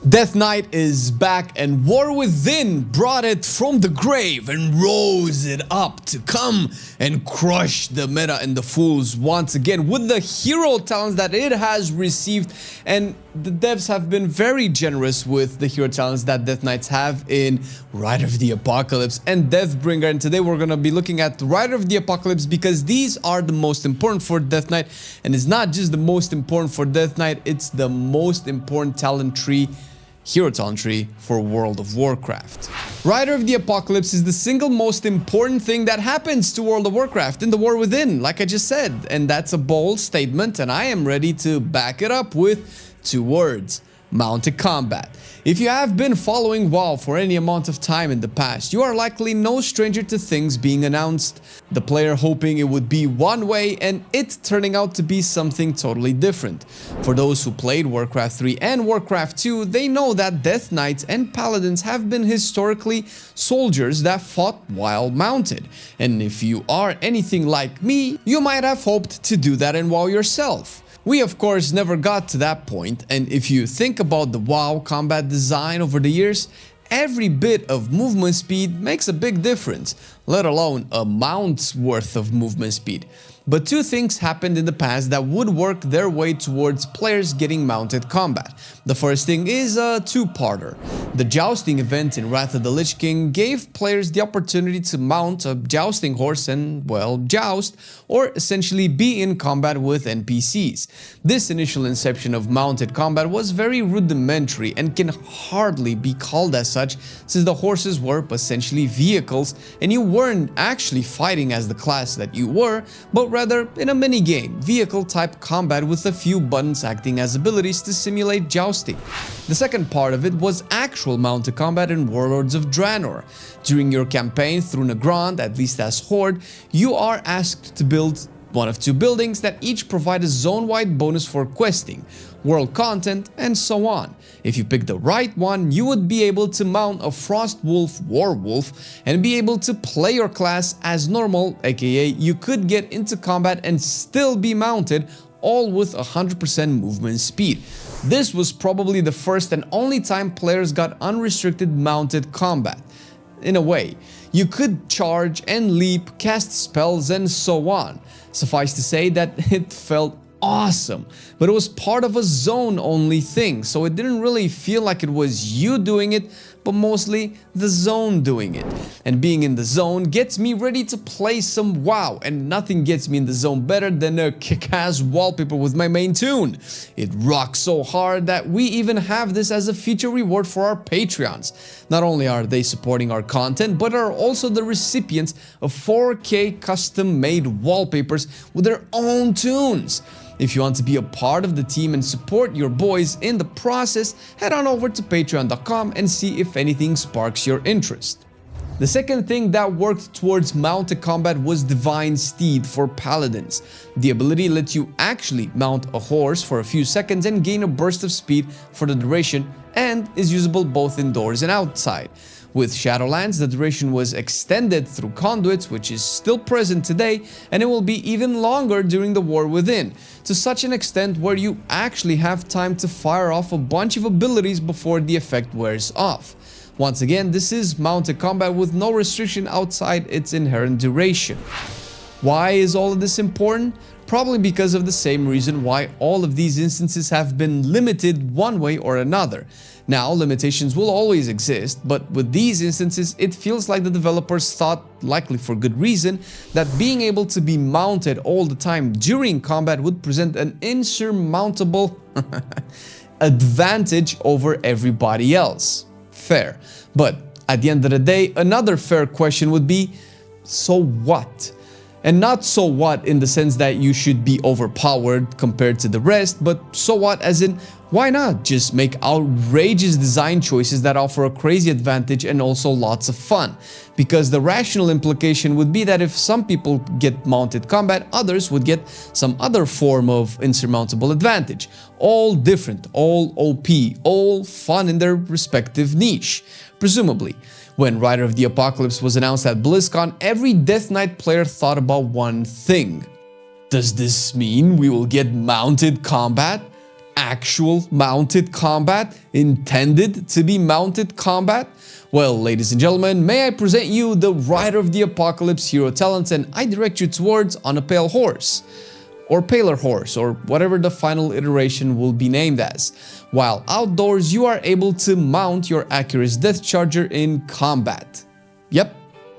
Death Knight is back, and War Within brought it from the grave and rose it up to come and crush the meta and the fools once again with the hero talents that it has received. And the devs have been very generous with the hero talents that Death Knights have in Rider of the Apocalypse and Deathbringer. And today we're going to be looking at Rider of the Apocalypse because these are the most important for Death Knight. And it's not just the most important for Death Knight, it's the most important talent tree, hero talent tree for World of Warcraft. Rider of the Apocalypse is the single most important thing that happens to World of Warcraft in the War Within, like I just said. And that's a bold statement, and I am ready to back it up with 2 words: mounted combat. If you have been following WoW for any amount of time in the past, you are likely no stranger to things being announced, the player hoping it would be one way and it turning out to be something totally different. For those who played Warcraft 3 and Warcraft 2, they know that Death Knights and Paladins have been historically soldiers that fought while mounted. And if you are anything like me, you might have hoped to do that in WoW yourself. We of course never got to that point, and if you think about the WoW combat design over the years, every bit of movement speed makes a big difference, let alone a mount's worth of movement speed. But 2 things happened in the past that would work their way towards players getting mounted combat. The first thing is a 2-parter. The jousting event in Wrath of the Lich King gave players the opportunity to mount a jousting horse and, well, joust, or essentially be in combat with NPCs. This initial inception of mounted combat was very rudimentary and can hardly be called as such, since the horses were essentially vehicles and you weren't actually fighting as the class that you were, but rather in a mini-game, vehicle-type combat with a few buttons acting as abilities to simulate jousting. The second part of it was actual mounted combat in Warlords of Draenor. During your campaign through Nagrand, at least as Horde, you are asked to build one of 2 buildings that each provide a zone-wide bonus for questing, world content, and so on. If you pick the right one, you would be able to mount a Frostwolf Warwolf and be able to play your class as normal, aka you could get into combat and still be mounted, all with 100% movement speed. This was probably the first and only time players got unrestricted mounted combat. In a way, you could charge and leap, cast spells, and so on. Suffice to say that it felt awesome, but it was part of a zone-only thing, so it didn't really feel like it was you doing it, but mostly the zone doing it. And being in the zone gets me ready to play some WoW, and nothing gets me in the zone better than a kick-ass wallpaper with my main tune. It rocks so hard that we even have this as a feature reward for our Patreons. Not only are they supporting our content, but are also the recipients of 4K custom-made wallpapers with their own tunes. If you want to be a part of the team and support your boys in the process, head on over to patreon.com and see if anything sparks your interest. The second thing that worked towards mounted combat was Divine Steed for Paladins. The ability lets you actually mount a horse for a few seconds and gain a burst of speed for the duration, and is usable both indoors and outside. With Shadowlands, the duration was extended through conduits, which is still present today, and it will be even longer during the War Within, to such an extent where you actually have time to fire off a bunch of abilities before the effect wears off. Once again, this is mounted combat with no restriction outside its inherent duration. Why is all of this important? Probably because of the same reason why all of these instances have been limited one way or another. Now, limitations will always exist, but with these instances, it feels like the developers thought, likely for good reason, that being able to be mounted all the time during combat would present an insurmountable advantage over everybody else. Fair. But at the end of the day, another fair question would be, so what? And not so what in the sense that you should be overpowered compared to the rest, but so what as in, why not just make outrageous design choices that offer a crazy advantage and also lots of fun? Because the rational implication would be that if some people get mounted combat, others would get some other form of insurmountable advantage. All different, all OP, all fun in their respective niche. Presumably, when Rider of the Apocalypse was announced at BlizzCon, every Death Knight player thought about one thing. Does this mean we will get mounted combat? actual mounted combat, intended to be mounted combat? Well, ladies and gentlemen, may I present you the Rider of the Apocalypse hero talents, and I direct you towards On a Pale Horse, or Paler Horse, or whatever the final iteration will be named as. While outdoors, you are able to mount your Accurus Death Charger in combat. Yep,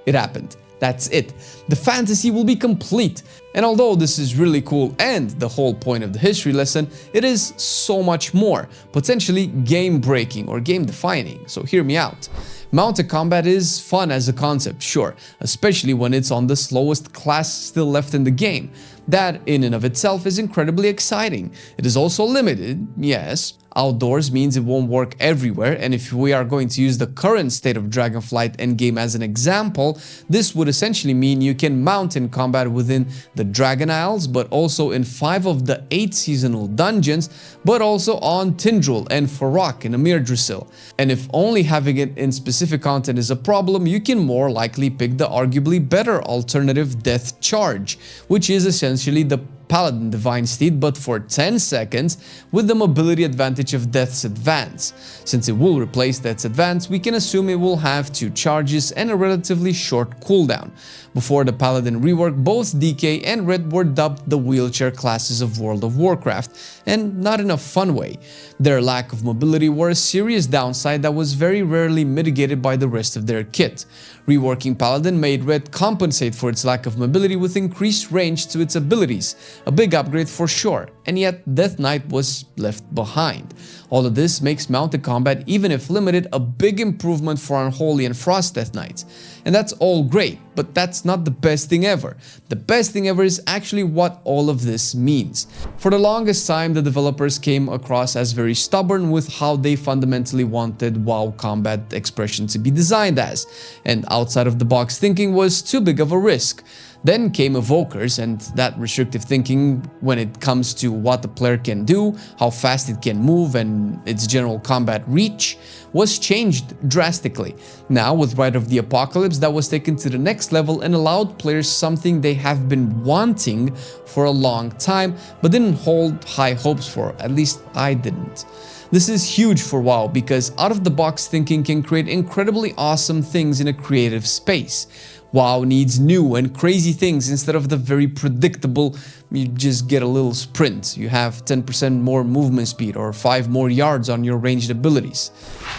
it happened. That's it. The fantasy will be complete. And although this is really cool and the whole point of the history lesson, it is so much more, potentially game-breaking or game-defining, so hear me out. Mounted combat is fun as a concept, sure, especially when it's on the slowest class still left in the game. That in and of itself is incredibly exciting. It is also limited, yes. Outdoors means it won't work everywhere, and if we are going to use the current state of Dragonflight endgame as an example, this would essentially mean you can mount in combat within the Dragon Isles, but also in 5 of the 8 seasonal dungeons, but also on Tindril and Farok in Amir Drasil. And if only having it in specific content is a problem, you can more likely pick the arguably better alternative Death Charge, which is essentially the Paladin Divine Steed, but for 10 seconds with the mobility advantage of Death's Advance. Since it will replace Death's Advance, we can assume it will have 2 charges and a relatively short cooldown. Before the Paladin rework, both DK and Red were dubbed the wheelchair classes of World of Warcraft, and not in a fun way. Their lack of mobility were a serious downside that was very rarely mitigated by the rest of their kit. Reworking Paladin made Red compensate for its lack of mobility with increased range to its abilities, a big upgrade for sure, and yet Death Knight was left behind. All of this makes mounted combat, even if limited, a big improvement for Unholy and Frost Death Knights. And that's all great, but that's not the best thing ever. The best thing ever is actually what all of this means. For the longest time, the developers came across as very stubborn with how they fundamentally wanted WoW combat expression to be designed as, and outside of the box thinking was too big of a risk. Then came Evokers, and that restrictive thinking when it comes to what the player can do, how fast it can move, and its general combat reach was changed drastically. Now with Rider of the Apocalypse, that was taken to the next level and allowed players something they have been wanting for a long time, but didn't hold high hopes for, at least I didn't. This is huge for WoW because out-of-the-box thinking can create incredibly awesome things in a creative space. WoW needs new and crazy things instead of the very predictable, you just get a little sprint, you have 10% more movement speed or 5 more yards on your ranged abilities.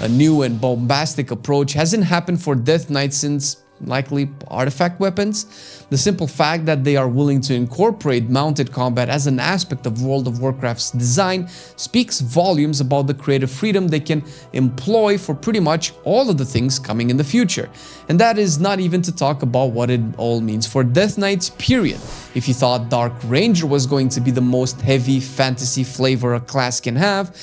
A new and bombastic approach hasn't happened for Death Knight since likely artifact weapons. The simple fact that they are willing to incorporate mounted combat as an aspect of World of Warcraft's design speaks volumes about the creative freedom they can employ for pretty much all of the things coming in the future. And that is not even to talk about what it all means for Death Knights, period. If you thought Dark Ranger was going to be the most heavy fantasy flavor a class can have,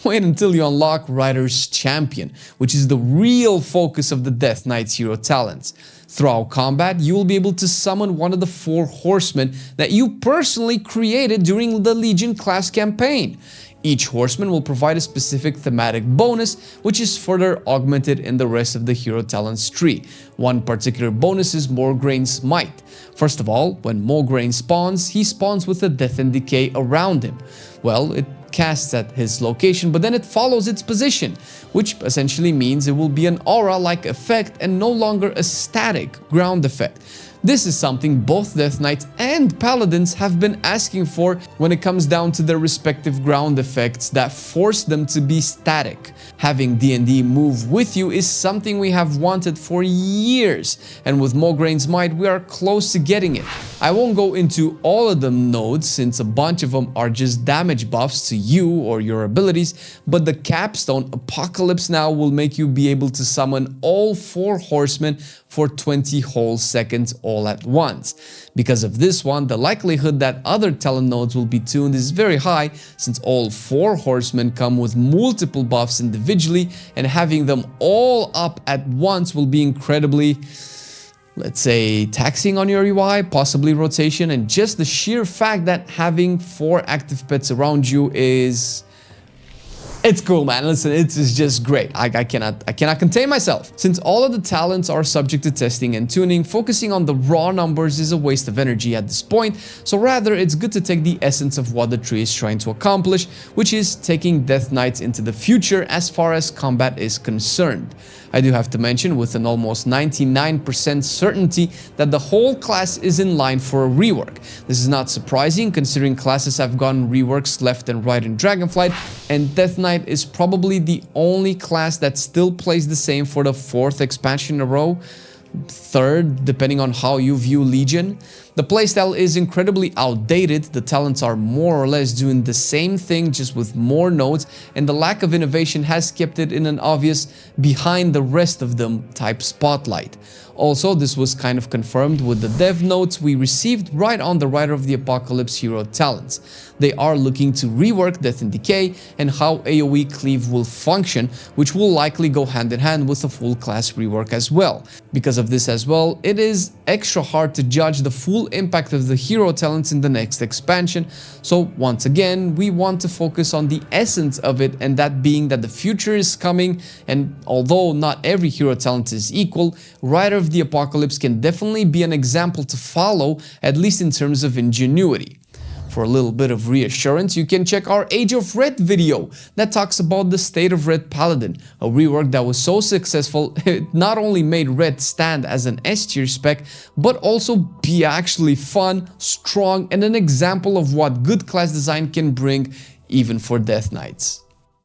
wait until you unlock Rider's Champion, which is the real focus of the Death Knight's hero talents. Throughout combat, you will be able to summon one of the 4 horsemen that you personally created during the Legion class campaign. Each horseman will provide a specific thematic bonus, which is further augmented in the rest of the hero talents tree. One particular bonus is Morgraine's Might. First of all, when Morgraine spawns, he spawns with a Death and Decay around him. Well, it casts at his location, but then it follows its position, which essentially means it will be an aura-like effect and no longer a static ground effect. This is something both Death Knights and Paladins have been asking for when it comes down to their respective ground effects that force them to be static. Having D&D move with you is something we have wanted for years, and with Morgraine's Might we are close to getting it. I won't go into all of the nodes since a bunch of them are just damage buffs to you or your abilities, but the capstone Apocalypse Now will make you be able to summon all 4 horsemen for 20 whole seconds all at once. Because of this one, the likelihood that other talent nodes will be tuned is very high, since all 4 horsemen come with multiple buffs individually, and having them all up at once will be incredibly, let's say, taxing on your UI, possibly rotation, and just the sheer fact that having 4 active pets around you is It's cool, man. Listen, it's just great. I cannot contain myself. Since all of the talents are subject to testing and tuning, focusing on the raw numbers is a waste of energy at this point. So rather, it's good to take the essence of what the tree is trying to accomplish, which is taking Death Knights into the future as far as combat is concerned. I do have to mention with an almost 99% certainty that the whole class is in line for a rework. This is not surprising considering classes have gotten reworks left and right in Dragonflight, and Death Knight is probably the only class that still plays the same for the 4th expansion in a row. 3rd, depending on how you view Legion. The playstyle is incredibly outdated, the talents are more or less doing the same thing just with more nodes, and the lack of innovation has kept it in an obvious behind the rest of them type spotlight. Also, this was kind of confirmed with the dev notes we received right on the Rider of the Apocalypse hero talents. They are looking to rework Death and Decay and how AoE cleave will function, which will likely go hand in hand with a full class rework as well. Because of this as well, it is extra hard to judge the full impact of the hero talents in the next expansion. So once again, we want to focus on the essence of it, and that being that the future is coming, and although not every hero talent is equal, Rider of the Apocalypse can definitely be an example to follow, at least in terms of ingenuity. For a little bit of reassurance, you can check our Age of Red video that talks about the State of Red Paladin, a rework that was so successful it not only made Red stand as an S tier spec, but also be actually fun, strong, and an example of what good class design can bring even for Death Knights.